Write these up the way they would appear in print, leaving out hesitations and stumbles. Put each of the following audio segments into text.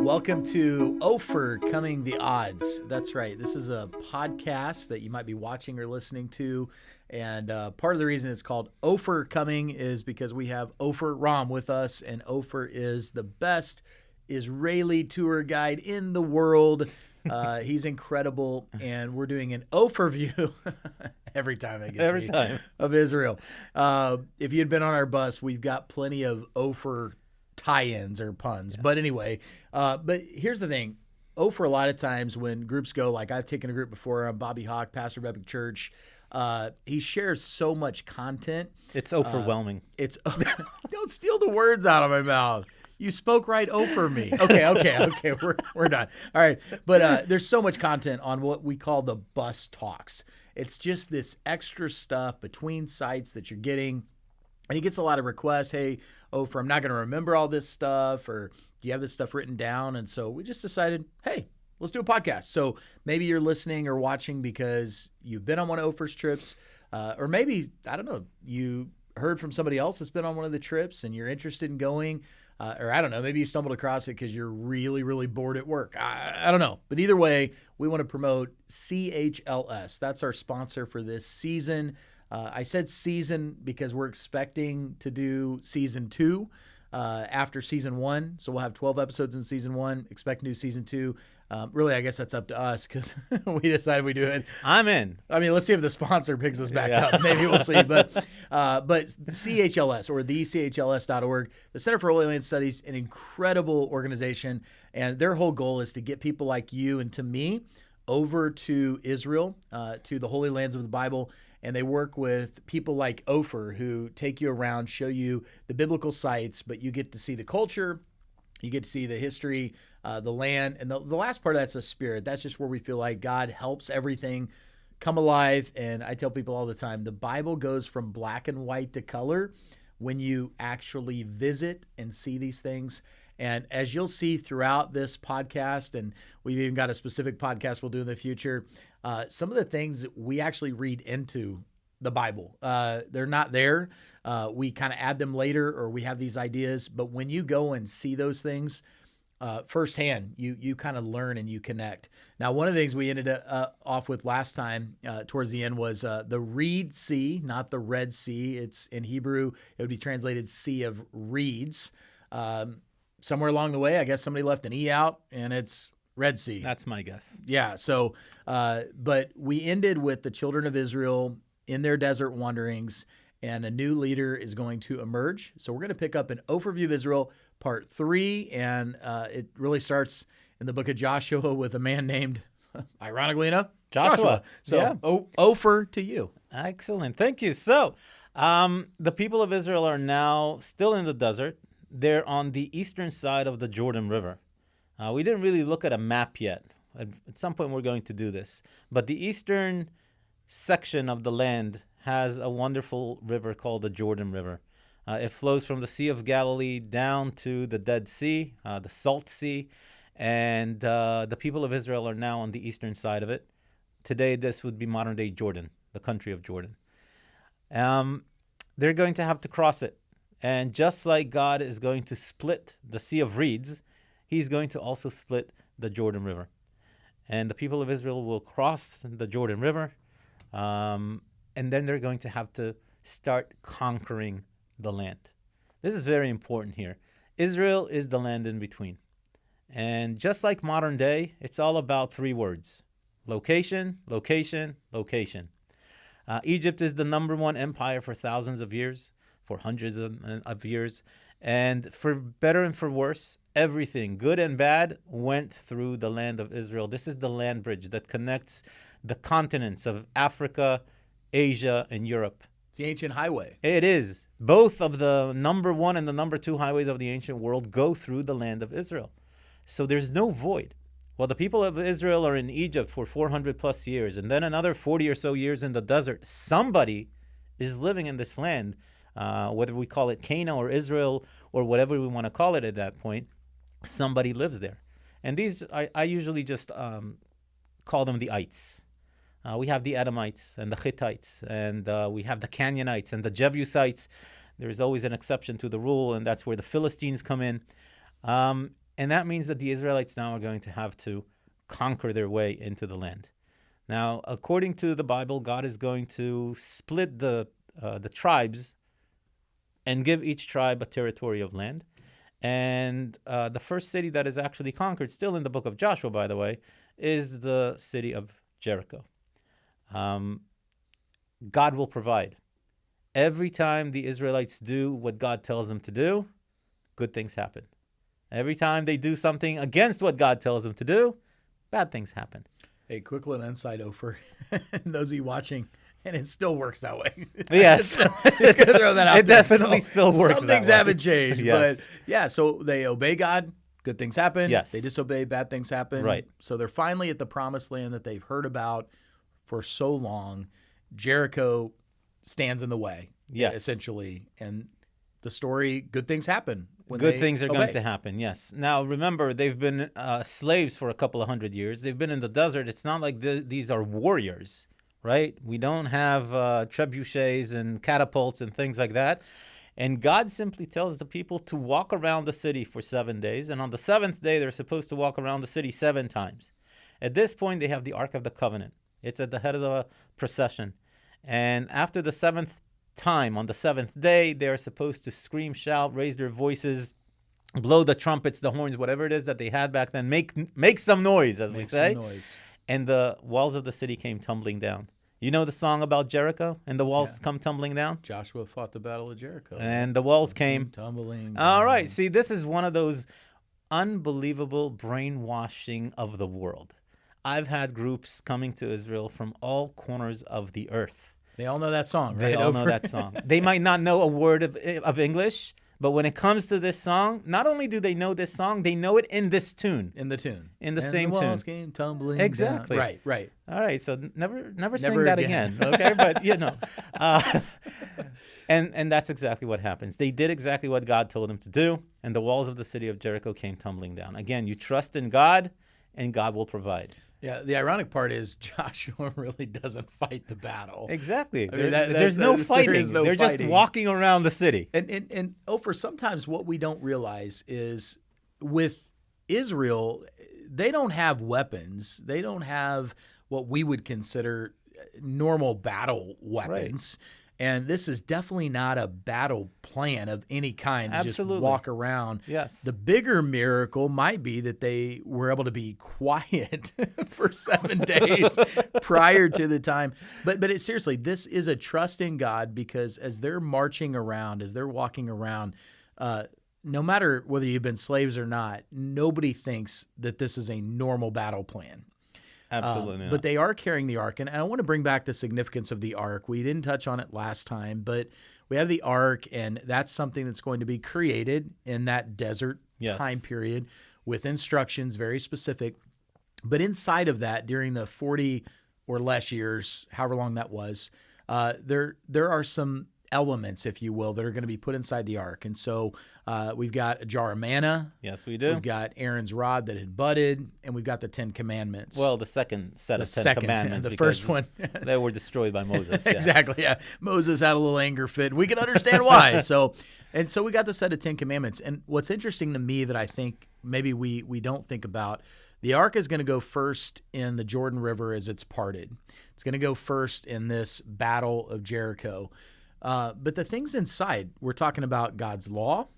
Welcome to OPHERcoming the Odds. That's right. This is a podcast that you might be watching or listening to. And part of the reason it's called OPHERcoming is because we have Opher Rom with us. And Opher is the best Israeli tour guide in the world. He's incredible. And we're doing an overview every time I get of Israel. If you'd been on our bus, we've got plenty of Opher tie-ins or puns. Yes. But anyway, but here's the thing. Opher, a lot of times when groups go, like I've taken a group before, I'm Bobby Hawk, pastor of Epic Church. He shares so much content. It's overwhelming. Don't steal the words out of my mouth. You spoke right over me. Okay. We're done. All right. But there's so much content on what we call the bus talks. It's just this extra stuff between sites that you're getting. And he gets a lot of requests. Hey, Opher, I'm not going to remember all this stuff, or do you have this stuff written down? And so we just decided, hey, let's do a podcast. So maybe you're listening or watching because you've been on one of Opher's trips, or maybe, I don't know, you heard from somebody else that's been on one of the trips and you're interested in going, or I don't know, maybe you stumbled across it because you're really, really bored at work. I don't know. But either way, we want to promote CHLS. That's our sponsor for this season. I said season because we're expecting to do season 2 after season 1. So we'll have 12 episodes in season 1. Expect to do season 2. Really, I guess that's up to us because we decided we do it. I'm in. I mean, let's see if the sponsor picks us back up. Maybe we'll see. But the CHLS or thechls.org, the Center for Holy Land Studies, an incredible organization. And their whole goal is to get people like you and to me over to Israel, to the Holy Lands of the Bible. And they work with people like Opher who take you around, show you the biblical sites, but you get to see the culture, you get to see the history, the land. And the last part of that's the spirit. That's just where we feel like God helps everything come alive. And I tell people all the time, the Bible goes from black and white to color when you actually visit and see these things. And as you'll see throughout this podcast, and we've even got a specific podcast we'll do in the future, some of the things that we actually read into the Bible, they're not there. We kind of add them later, or we have these ideas. But when you go and see those things firsthand, you kind of learn and you connect. Now, one of the things we ended off with last time towards the end was the Reed Sea, not the Red Sea. It's in Hebrew, it would be translated Sea of Reeds. Somewhere along the way, I guess somebody left an E out, and it's Red Sea. That's my guess. Yeah. So, but we ended with the children of Israel in their desert wanderings, and a new leader is going to emerge. So we're going to pick up an overview of Israel, part 3, and it really starts in the book of Joshua with a man named, ironically enough, Joshua. So, yeah. Opher to you. Excellent. Thank you. So, the people of Israel are now still in the desert. They're on the eastern side of the Jordan River. We didn't really look at a map yet. At some point, we're going to do this. But the eastern section of the land has a wonderful river called the Jordan River. It flows from the Sea of Galilee down to the Dead Sea, the Salt Sea. And the people of Israel are now on the eastern side of it. Today, this would be modern-day Jordan, the country of Jordan. They're going to have to cross it. And just like God is going to split the Sea of Reeds, He's going to also split the Jordan River. And the people of Israel will cross the Jordan River, and then they're going to have to start conquering the land. This is very important here. Israel is the land in between. And just like modern day, it's all about 3 words: location, location, location. Egypt is the number 1 empire for thousands of years, for hundreds of years. And for better and for worse, everything, good and bad, went through the land of Israel. This is the land bridge that connects the continents of Africa, Asia, and Europe. It's the ancient highway. It is. Both of the number 1 and the number 2 highways of the ancient world go through the land of Israel. So there's no void. While the people of Israel are in Egypt for 400 plus years, and then another 40 or so years in the desert, somebody is living in this land. Whether we call it Canaan or Israel or whatever we want to call it at that point, somebody lives there. And these, I usually just call them the ites. We have the Edomites and the Hittites, and we have the Canaanites and the Jebusites. There's always an exception to the rule, and that's where the Philistines come in. And that means that the Israelites now are going to have to conquer their way into the land. Now, according to the Bible, God is going to split the tribes and give each tribe a territory of land. And the first city that is actually conquered, still in the book of Joshua, by the way, is the city of Jericho. God will provide. Every time the Israelites do what God tells them to do, good things happen. Every time they do something against what God tells them to do, bad things happen. Hey, quick little insight, Opher. Those of you watching, and it still works that way. Yes. Just going to throw that out It there. definitely still works Some that things way. haven't changed. Yes. But yeah, so they obey God, good things happen. Yes. They disobey, bad things happen. Right. So they're finally at the promised land that they've heard about for so long. Jericho stands in the way, Yes. essentially. And the story, good things happen. When Good they things are obey. going to happen, yes. Now, remember, they've been slaves for a couple of hundred years. They've been in the desert. It's not like these are warriors, right? We don't have trebuchets and catapults and things like that. And God simply tells the people to walk around the city for 7 days. And on the seventh day, they're supposed to walk around the city 7 times. At this point, they have the Ark of the Covenant. It's at the head of the procession. And after the 7th time, on the 7th day, they're supposed to scream, shout, raise their voices, blow the trumpets, the horns, whatever it is that they had back then. Make some noise, as we say. Some noise. And the walls of the city came tumbling down. You know the song about Jericho? And the walls come tumbling down? Joshua fought the battle of Jericho. And the walls came tumbling. All right. See, this is one of those unbelievable brainwashing of the world. I've had groups coming to Israel from all corners of the earth. They all know that song, right? They all know that song. They might not know a word of English, but when it comes to this song, not only do they know this song, they know it in this tune. In the tune. In the and same the walls tune. came tumbling Exactly. down. Right. All right, so never sing Never that again. again, okay? But, you know. And that's exactly what happens. They did exactly what God told them to do, and the walls of the city of Jericho came tumbling down. Again, you trust in God, and God will provide. Yeah, the ironic part is Joshua really doesn't fight the battle. Exactly. I mean, there's no fighting. There is no They're fighting. just walking around the city. And Ofer, sometimes what we don't realize is with Israel, they don't have weapons. They don't have what we would consider normal battle weapons. Right. And this is definitely not a battle plan of any kind to Absolutely. just walk around. Yes. The bigger miracle might be that they were able to be quiet for 7 days prior to the time. But seriously, this is a trust in God, because as they're marching around, as they're walking around, no matter whether you've been slaves or not, nobody thinks that this is a normal battle plan. Absolutely not. But they are carrying the ark, and I want to bring back the significance of the ark. We didn't touch on it last time, but we have the ark, and that's something that's going to be created in that desert time period with instructions, very specific. But inside of that, during the 40 or less years, however long that was, there are some elements, if you will, that are going to be put inside the ark. And so we've got a jar of manna. Yes, we do. We've got Aaron's rod that had budded, and we've got the 10 Commandments. Well, the second set of 10 Commandments. The first one. They were destroyed by Moses. Yes. Exactly, yeah. Moses had a little anger fit, and we can understand why. So we got the set of 10 Commandments. And what's interesting to me that I think maybe we don't think about, the ark is going to go first in the Jordan River as it's parted. It's going to go first in this battle of Jericho. But the things inside, we're talking about God's law,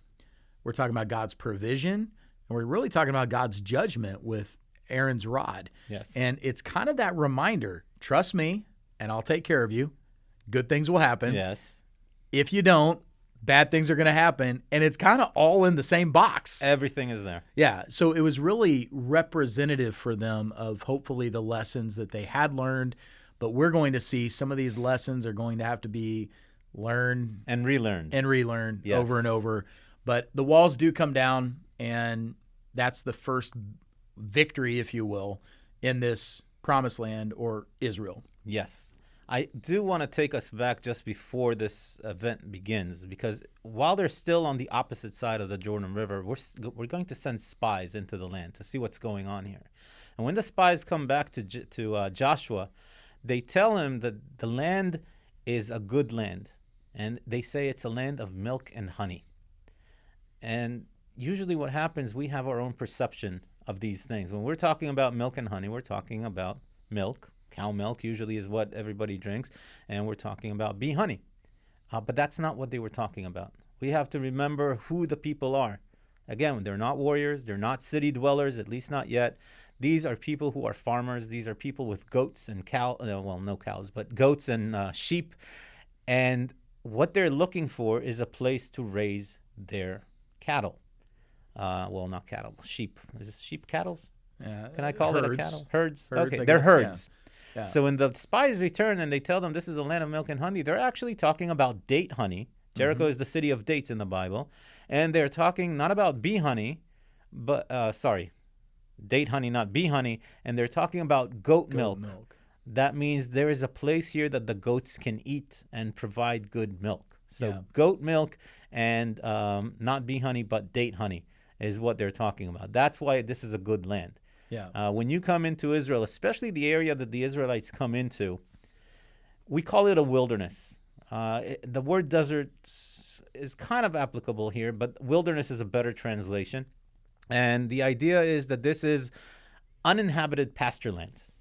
we're talking about God's provision, and we're really talking about God's judgment with Aaron's rod. Yes. And it's kind of that reminder, trust me, and I'll take care of you. Good things will happen. Yes. If you don't, bad things are going to happen. And it's kind of all in the same box. Everything is there. Yeah. So it was really representative for them of hopefully the lessons that they had learned. But we're going to see some of these lessons are going to have to be learned and relearned yes. over and over. But the walls do come down, and that's the first victory, if you will, in this promised land, or Israel. Yes. I do want to take us back just before this event begins, because while they're still on the opposite side of the Jordan River, we're going to send spies into the land to see what's going on here. And when the spies come back to Joshua, they tell him that the land is a good land. And they say it's a land of milk and honey. And, usually what happens, we have our own perception of these things. When we're talking about milk and honey, we're talking about milk. Cow milk usually is what everybody drinks, and we're talking about bee honey. But that's not what they were talking about. We have to remember who the people are. Again, they're not warriors. They're not city dwellers, at least not yet. These are people who are farmers. These are people with goats and no cows, but goats and sheep. And what they're looking for is a place to raise their cattle. Not cattle, sheep. Is it sheep cattle? Yeah, Can I call herds. it a cattle? Herds. Herds, Okay, I they're guess, herds. Yeah. So when the spies return and they tell them this is a land of milk and honey, they're actually talking about date honey. Jericho is the city of dates in the Bible. And they're talking not about bee honey, but, date honey, not bee honey. And they're talking about goat milk. That means there is a place here that the goats can eat and provide good milk. So goat milk and not bee honey, but date honey is what they're talking about. That's why this is a good land. Yeah. When you come into Israel, especially the area that the Israelites come into, we call it a wilderness. The word desert is kind of applicable here, but wilderness is a better translation. And the idea is that this is uninhabited pasture lands.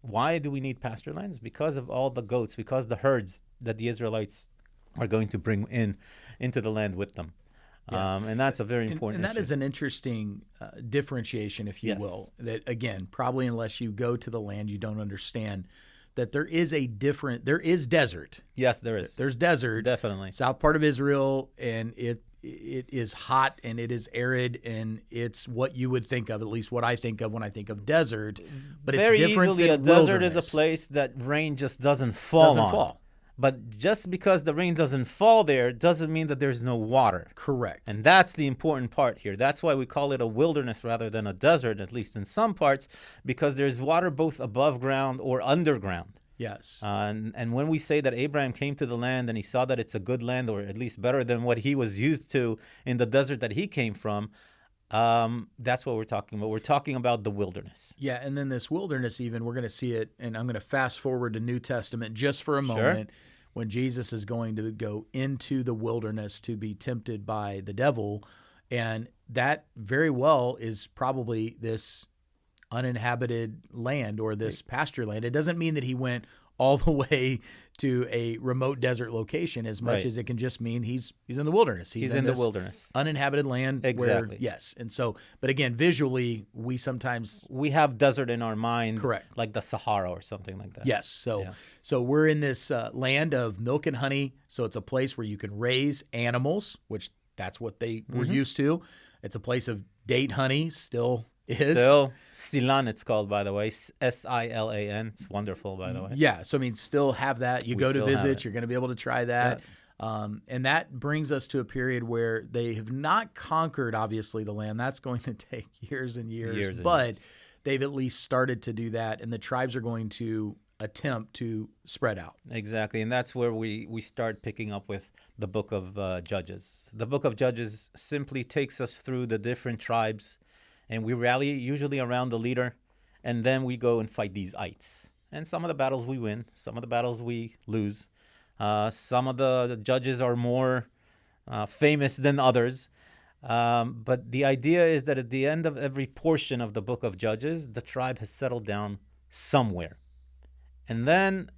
Why do we need pasture lands? Because of all the goats, because the herds that the Israelites are going to bring into the land with them. Yeah. And that's a very important and that issue. is an interesting differentiation, if you will, that, again, probably unless you go to the land, you don't understand that there is desert. Yes, there is. There's desert. Definitely. South part of Israel, and it is hot, and it is arid, and it's what you would think of, at least what I think of when I think of desert. But very it's different easily, than a desert wilderness. is a place that rain just doesn't fall on. But just because the rain doesn't fall there doesn't mean that there's no water. Correct. And that's the important part here. That's why we call it a wilderness rather than a desert, at least in some parts, because there's water both above ground or underground. Yes. And when we say that Abraham came to the land and he saw that it's a good land, or at least better than what he was used to in the desert that he came from, that's what we're talking about. We're talking about the wilderness. Yeah, and then this wilderness, even, we're going to see it, and I'm going to fast forward to New Testament just for a moment, when Jesus is going to go into the wilderness to be tempted by the devil, and that very well is probably this uninhabited land or this pasture land. It doesn't mean that he went all the way to a remote desert location as much as it can just mean he's in the wilderness. He's in the wilderness. Uninhabited land. Exactly. And so, but again, visually, we have desert in our mind. Correct. Like the Sahara or something like that. Yes. So we're in this land of milk and honey. So it's a place where you can raise animals, which that's what they were used to. It's a place of date honey, still is. Still, Silan it's called, by the way. Silan. It's wonderful, by the way. Yeah. So, I mean, still have that. You go to visit, you're going to be able to try that. Yes. And that brings us to a period where they have not conquered, obviously, the land. That's going to take years and years. But they've at least started to do that, and the tribes are going to attempt to spread out. Exactly. And that's where we start picking up with the book of Judges. The book of Judges simply takes us through the different tribes, and we rally usually around the leader, and then we go and fight these ites. And some of the battles we win, some of the battles we lose. Some of the judges are more famous than others. But the idea is that at the end of every portion of the book of Judges, the tribe has settled down somewhere. And then,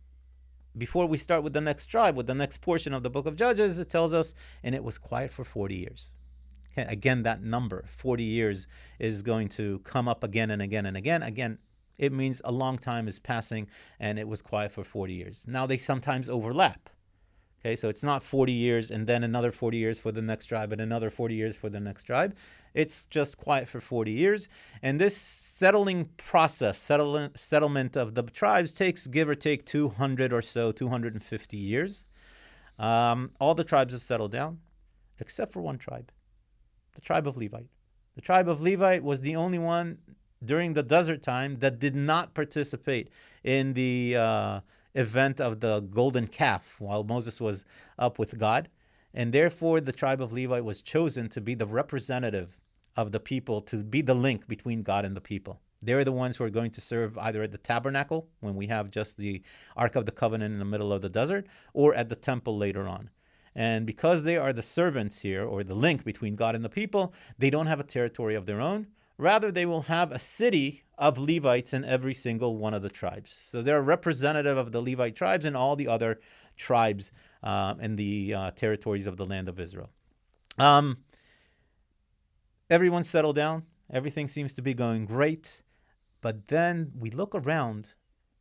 before we start with the next tribe, with the next portion of the book of Judges, it tells us, and it was quiet for 40 years. Okay, again, that number, 40 years, is going to come up again and again and again. Again, it means a long time is passing, and it was quiet for 40 years. Now, they sometimes overlap. Okay, so it's not 40 years and then another 40 years for the next tribe and another 40 years for the next tribe. It's just quiet for 40 years. And this settling process, settlement of the tribes takes, give or take, 200 or so, 250 years. All the tribes have settled down, except for one tribe, the tribe of Levite. The tribe of Levite was the only one during the desert time that did not participate in the event of the golden calf while Moses was up with God. And therefore, the tribe of Levite was chosen to be the representative of the people, to be the link between God and the people. They're the ones who are going to serve either at the tabernacle, when we have just the Ark of the Covenant in the middle of the desert, or at the temple later on. And because they are the servants here, or the link between God and the people, they don't have a territory of their own. Rather, they will have a city of Levites in every single one of the tribes. So they're a representative of the Levite tribes and all the other tribes in the territories of the land of Israel. Everyone's settled down. Everything seems to be going great. But then we look around,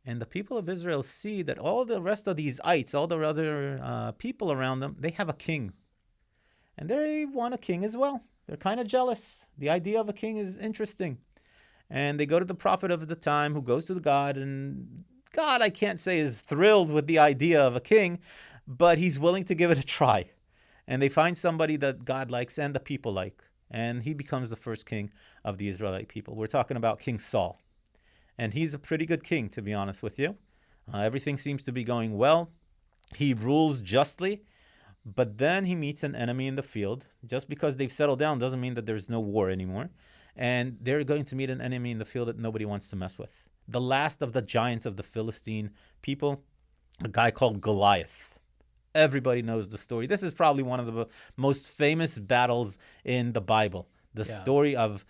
and the people of Israel see that all the rest of these ites, all the other people around them, they have a king. And they want a king as well. They're kind of jealous. The idea of a king is interesting. And they go to the prophet of the time, who goes to God, and God, I can't say, is thrilled with the idea of a king, but he's willing to give it a try. And they find somebody that God likes and the people like. And he becomes the first king of the Israelite people. We're talking about King Saul. And he's a pretty good king, to be honest with you. Everything seems to be going well. He rules justly. But then he meets an enemy in the field. Just because they've settled down doesn't mean that there's no war anymore. And they're going to meet an enemy in the field that nobody wants to mess with. The last of the giants of the Philistine people, a guy called Goliath. Everybody knows the story. This is probably one of the most famous battles in the Bible. The story of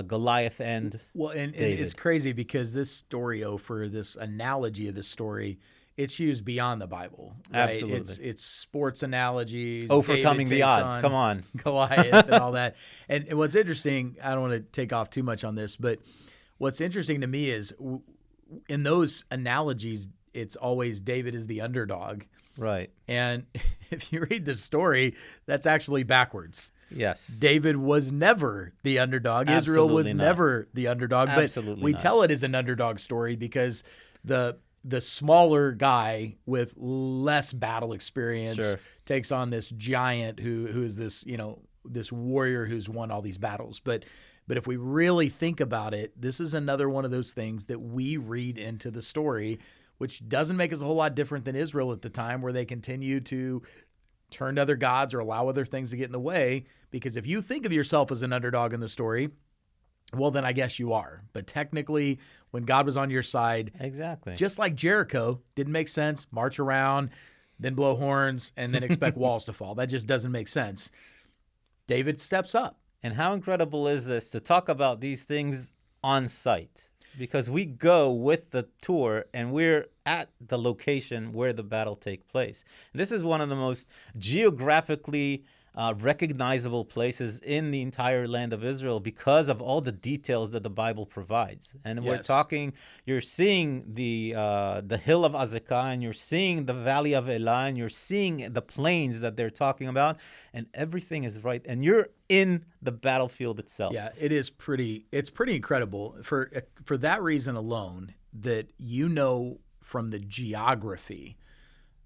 Goliath and and it's crazy because this story, Opher, this analogy of this story, it's used beyond the Bible. Right? Absolutely. It's sports analogies. OPHERcoming the odds. Come on. Goliath and all that. And what's interesting, I don't want to take off too much on this, but what's interesting to me is in those analogies, it's always David is the underdog. Right. And if you read the story, that's actually backwards. Yes. David was never the underdog. Absolutely Israel was not. never the underdog. Absolutely But we not. tell it as an underdog story because the smaller guy with less battle experience takes on this giant who is this, this warrior who's won all these battles. But if we really think about it, this is another one of those things that we read into the story, which doesn't make us a whole lot different than Israel at the time, where they continue to turn to other gods or allow other things to get in the way. Because if you think of yourself as an underdog in the story, well, then I guess you are. But technically, when God was on your side, exactly, just like Jericho, didn't make sense. March around, then blow horns, and then expect walls to fall. That just doesn't make sense. David steps up. And how incredible is this to talk about these things on site? Because we go with the tour and we're at the location where the battle takes place. And this is one of the most geographically recognizable places in the entire land of Israel because of all the details that the Bible provides. And we're talking, you're seeing the hill of Azekah, and you're seeing the valley of Elan, you're seeing the plains that they're talking about, and everything is right. And you're in the battlefield itself. Yeah, it's pretty incredible for that reason alone, that from the geography,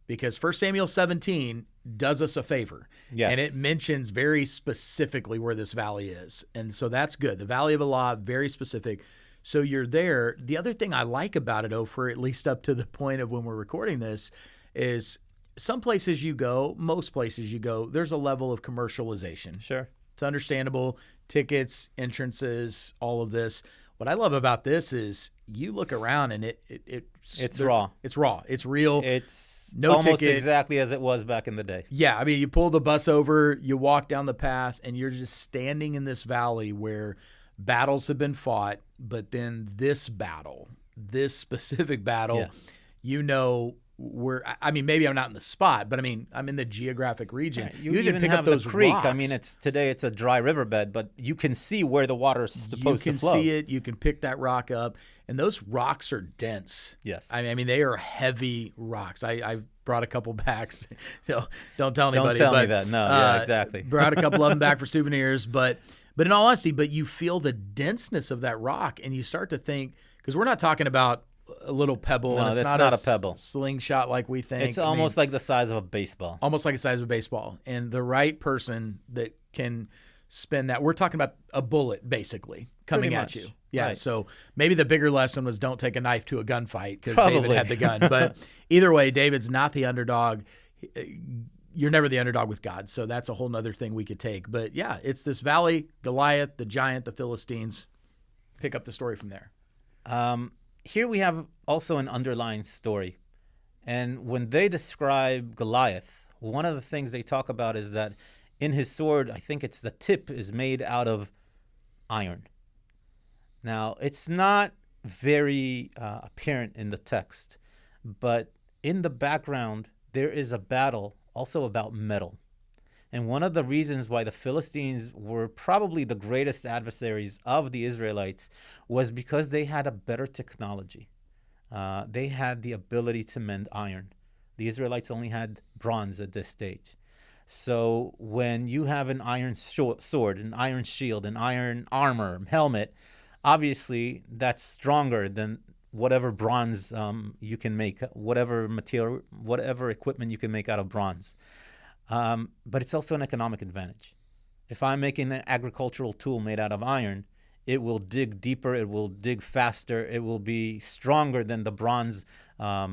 because 1 Samuel 17 does us a favor. Yes. And it mentions very specifically where this valley is. And so that's good. The Valley of Elah, very specific. So you're there. The other thing I like about it, at least up to the point of when we're recording this, is some places you go, most places you go, there's a level of commercialization. Sure. It's understandable. Tickets, entrances, all of this. What I love about this is you look around and it's raw. It's raw. It's real. It's no almost ticket. Exactly as it was back in the day. Yeah, I mean, you pull the bus over, you walk down the path, and you're just standing in this valley where battles have been fought, but then this specific battle, maybe I'm not in the spot, but I mean, I'm in the geographic region. Right. You even pick have up those the creek. rocks. I mean, today it's a dry riverbed, but you can see where the water is supposed to flow. You can see it. You can pick that rock up, and those rocks are dense. Yes. I mean, they are heavy rocks. I brought a couple back, so don't tell anybody. Don't tell me that. No, yeah, exactly. Brought a couple of them back for souvenirs, but in all honesty, you feel the denseness of that rock, and you start to think, because we're not talking about a little pebble. No, and it's not a pebble. Slingshot like we think. It's almost like the size of a baseball. Almost like the size of a baseball. And the right person that can spin that, we're talking about a bullet basically coming at you. Yeah. Right. So maybe the bigger lesson was don't take a knife to a gunfight because David had the gun. But either way, David's not the underdog. You're never the underdog with God. So that's a whole nother thing we could take. But yeah, it's this valley, Goliath, the giant, the Philistines. Pick up the story from there. Here we have also an underlying story. And when they describe Goliath, one of the things they talk about is that in his sword, I think it's the tip is made out of iron. Now, it's not very apparent in the text, but in the background, there is a battle also about metal. And one of the reasons why the Philistines were probably the greatest adversaries of the Israelites was because they had a better technology. They had the ability to mend iron. The Israelites only had bronze at this stage. So when you have an iron sword, an iron shield, an iron armor, helmet, obviously that's stronger than whatever bronze you can make, whatever material, whatever equipment you can make out of bronze. But it's also an economic advantage. If I'm making an agricultural tool made out of iron, it will dig deeper, it will dig faster, it will be stronger than the bronze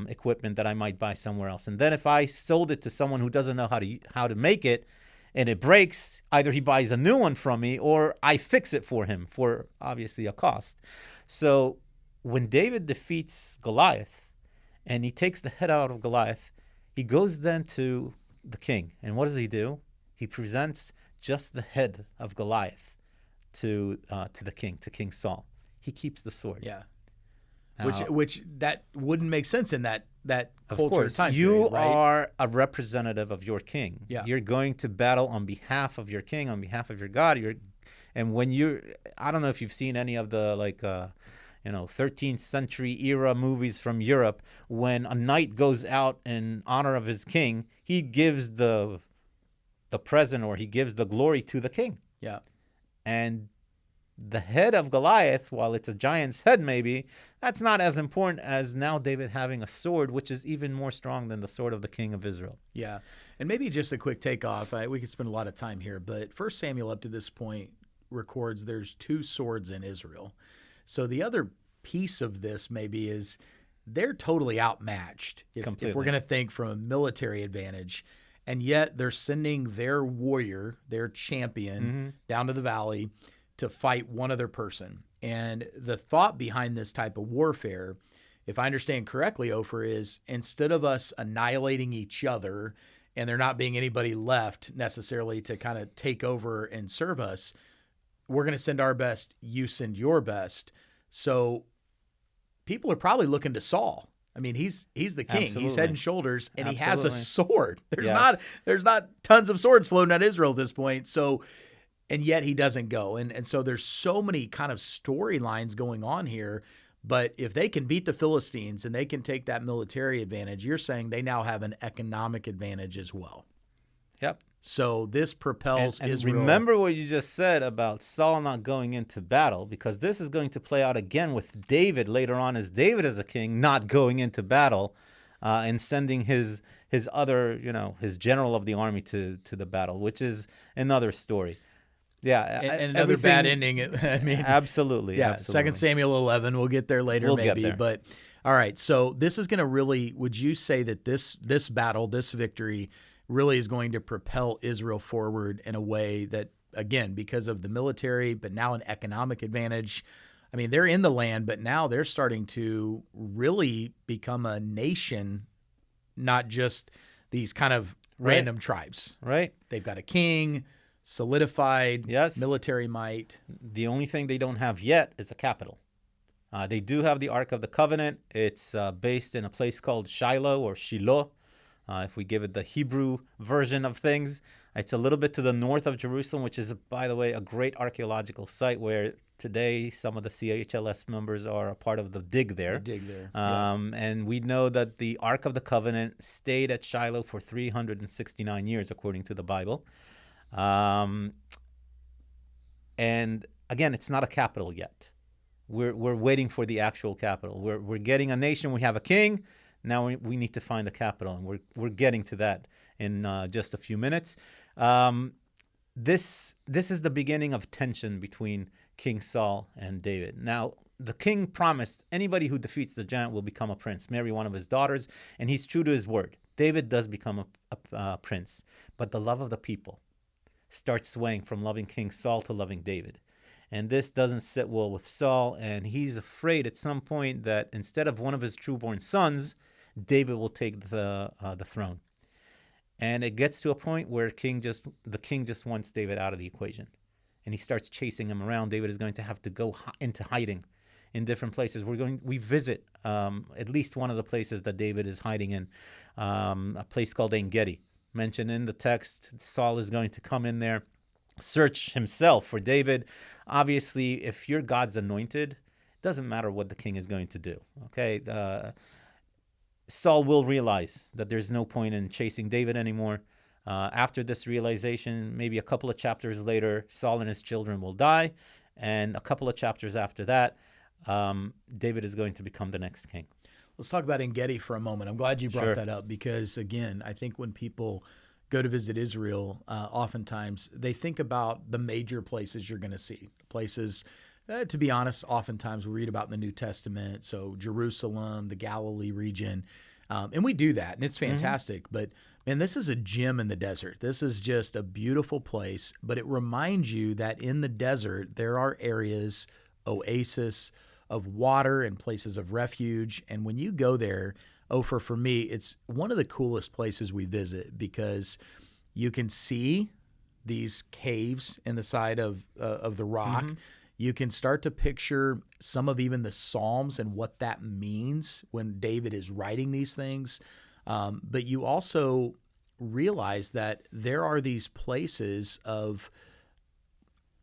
equipment that I might buy somewhere else. And then if I sold it to someone who doesn't know how to make it, and it breaks, either he buys a new one from me or I fix it for him for obviously a cost. So when David defeats Goliath and he takes the head out of Goliath, he goes then to the king. And what does he do? He presents just the head of Goliath to the king, to King Saul. He keeps the sword. Yeah. Now, Which that wouldn't make sense in that culture of course, time you period, right? are a representative of your king. Yeah. You're going to battle on behalf of your king, on behalf of your God. And when I don't know if you've seen any of the 13th century era movies from Europe, when a knight goes out in honor of his king, he gives the present, or he gives the glory to the king. Yeah. And the head of Goliath, while it's a giant's head maybe, that's not as important as now David having a sword, which is even more strong than the sword of the king of Israel. Yeah. And maybe just a quick takeoff. We could spend a lot of time here, but 1 Samuel up to this point records there's 2 swords in Israel. So the other piece of this maybe is they're totally outmatched if we're going to think from a military advantage. And yet they're sending their warrior, their champion, down to the valley to fight one other person. And the thought behind this type of warfare, if I understand correctly, Opher, is instead of us annihilating each other and there not being anybody left necessarily to kind of take over and serve us, we're going to send our best, you send your best. So people are probably looking to Saul. I mean, he's the king. Absolutely. He's head and shoulders, and Absolutely. he has a sword. There's Yes. not tons of swords floating at Israel at this point. So, and yet he doesn't go. And so there's so many kind of storylines going on here. But if they can beat the Philistines and they can take that military advantage, you're saying they now have an economic advantage as well. Yep. So this propels and Israel. remember what you just said about Saul not going into battle, because this is going to play out again with David later on, as David as a king not going into battle and sending his other, his general of the army to the battle, which is another story. Yeah, and another bad ending. I mean, absolutely. Yeah, absolutely. 2 Samuel 11. We'll get there later, maybe. Get there. But all right, so this is going to really. Would you say that this battle, this victory, really is going to propel Israel forward in a way that, again, because of the military, but now an economic advantage? I mean, they're in the land, but now they're starting to really become a nation, not just these kind of random tribes. Right. They've got a king, solidified Yes. military might. The only thing they don't have yet is a capital. They do have the Ark of the Covenant. It's based in a place called Shiloh or Shiloh. If we give it the Hebrew version of things, it's a little bit to the north of Jerusalem, which is, by the way, a great archaeological site where today some of the CHLS members are a part of the dig there. And we know that the Ark of the Covenant stayed at Shiloh for 369 years, according to the Bible. And again, it's not a capital yet. We're waiting for the actual capital. We're getting a nation. We have a king. Now we need to find a capital, and we're getting to that in just a few minutes. This is the beginning of tension between King Saul and David. Now, the king promised anybody who defeats the giant will become a prince, marry one of his daughters, and he's true to his word. David does become a prince, but the love of the people starts swaying from loving King Saul to loving David. And this doesn't sit well with Saul, and he's afraid at some point that instead of one of his trueborn sons, David will take the throne. And it gets to a point where the king just wants David out of the equation, and he starts chasing him around. David is going to have to go into hiding in different places. We visit at least one of the places that David is hiding in, a place called En-Gedi, mentioned in the text. Saul is going to come in there, search himself for David. Obviously, if you're God's anointed, it doesn't matter what the king is going to do. Okay, Saul will realize that there's no point in chasing David anymore. After this realization, maybe a couple of chapters later, Saul and his children will die. And a couple of chapters after that, David is going to become the next king. Let's talk about En-Gedi for a moment. I'm glad you brought that up because, again, I think when people go to visit Israel, oftentimes they think about the major places you're going to see. Places, to be honest, oftentimes we read about in the New Testament. So Jerusalem, the Galilee region, and we do that, and it's fantastic. But, man, this is a gem in the desert. This is just a beautiful place, but it reminds you that in the desert there are areas, oasis, of water and places of refuge. And when you go there, Opher, for me, it's one of the coolest places we visit because you can see these caves in the side of the rock. You can start to picture some of even the Psalms and what that means when David is writing these things. But you also realize that there are these places of,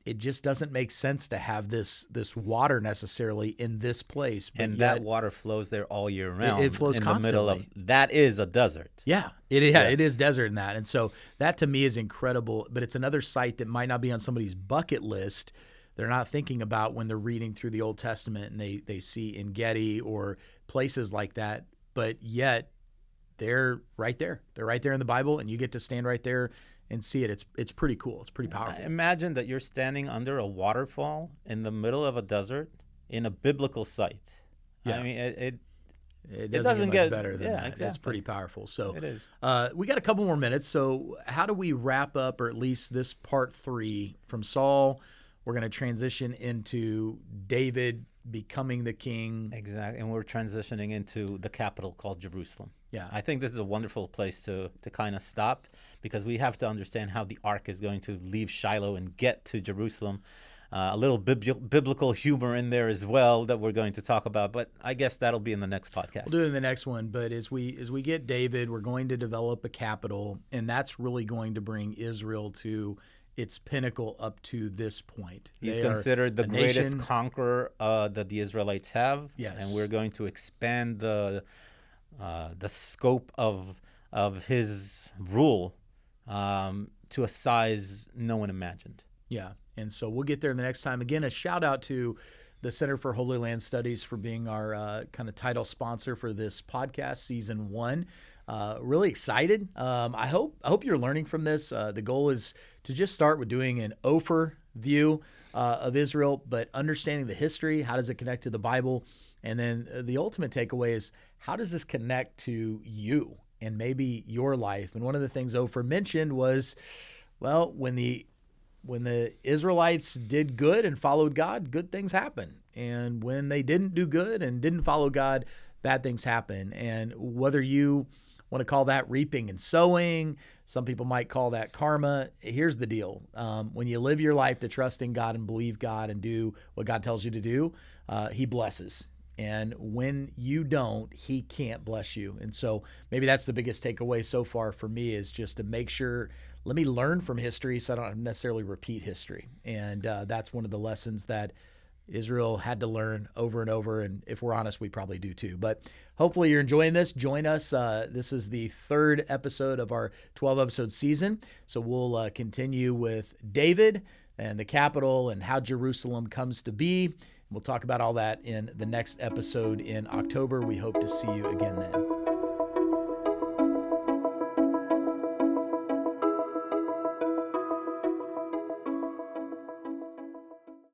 it just doesn't make sense to have this water necessarily in this place. But and that water flows there all year round. It flows constantly. The middle of that is a desert. Yeah, it is desert in that. And so that to me is incredible. But it's another site that might not be on somebody's bucket list. They're not thinking about when they're reading through the Old Testament and they see En-Gedi or places like that. But yet they're right there. They're right there in the Bible, and you get to stand right there and see it. It's pretty cool. It's pretty powerful. Imagine that you're standing under a waterfall in the middle of a desert in a biblical site. Yeah. I mean, it doesn't get much better than that. Exactly. It's pretty powerful. So it is. We got a couple more minutes. So how do we wrap up, or at least this part 3 from Saul? We're going to transition into David becoming the king. Exactly. And we're transitioning into the capital called Jerusalem. Yeah. I think this is a wonderful place to kind of stop, because we have to understand how the ark is going to leave Shiloh and get to Jerusalem. A little biblical humor in there as well that we're going to talk about, but I guess that'll be in the next podcast. We'll do it in the next one. But as we get David, we're going to develop a capital, and that's really going to bring Israel to its pinnacle up to this point. He's considered the greatest conqueror that the Israelites have. Yes. And we're going to expand the scope of his rule to a size no one imagined. Yeah. And so we'll get there in the next time. Again, a shout out to the Center for Holy Land Studies for being our kind of title sponsor for this podcast, season 1. Really excited. I hope you're learning from this. The goal is to just start with doing an Opher view of Israel, but understanding the history. How does it connect to the Bible? And then the ultimate takeaway is, how does this connect to you and maybe your life? And one of the things Opher mentioned was, well, when the Israelites did good and followed God, good things happen. And when they didn't do good and didn't follow God, bad things happen. And whether you want to call that reaping and sowing, some people might call that karma. Here's the deal. When you live your life to trust in God and believe God and do what God tells you to do, he blesses. And when you don't, he can't bless you. And so maybe that's the biggest takeaway so far for me, is just to make sure, let me learn from history so I don't necessarily repeat history. And that's one of the lessons that Israel had to learn over and over. And if we're honest, we probably do too. But hopefully you're enjoying this. Join us. This is the 3rd episode of our 12-episode season. So we'll continue with David and the capital and how Jerusalem comes to be. We'll talk about all that in the next episode in October. We hope to see you again then.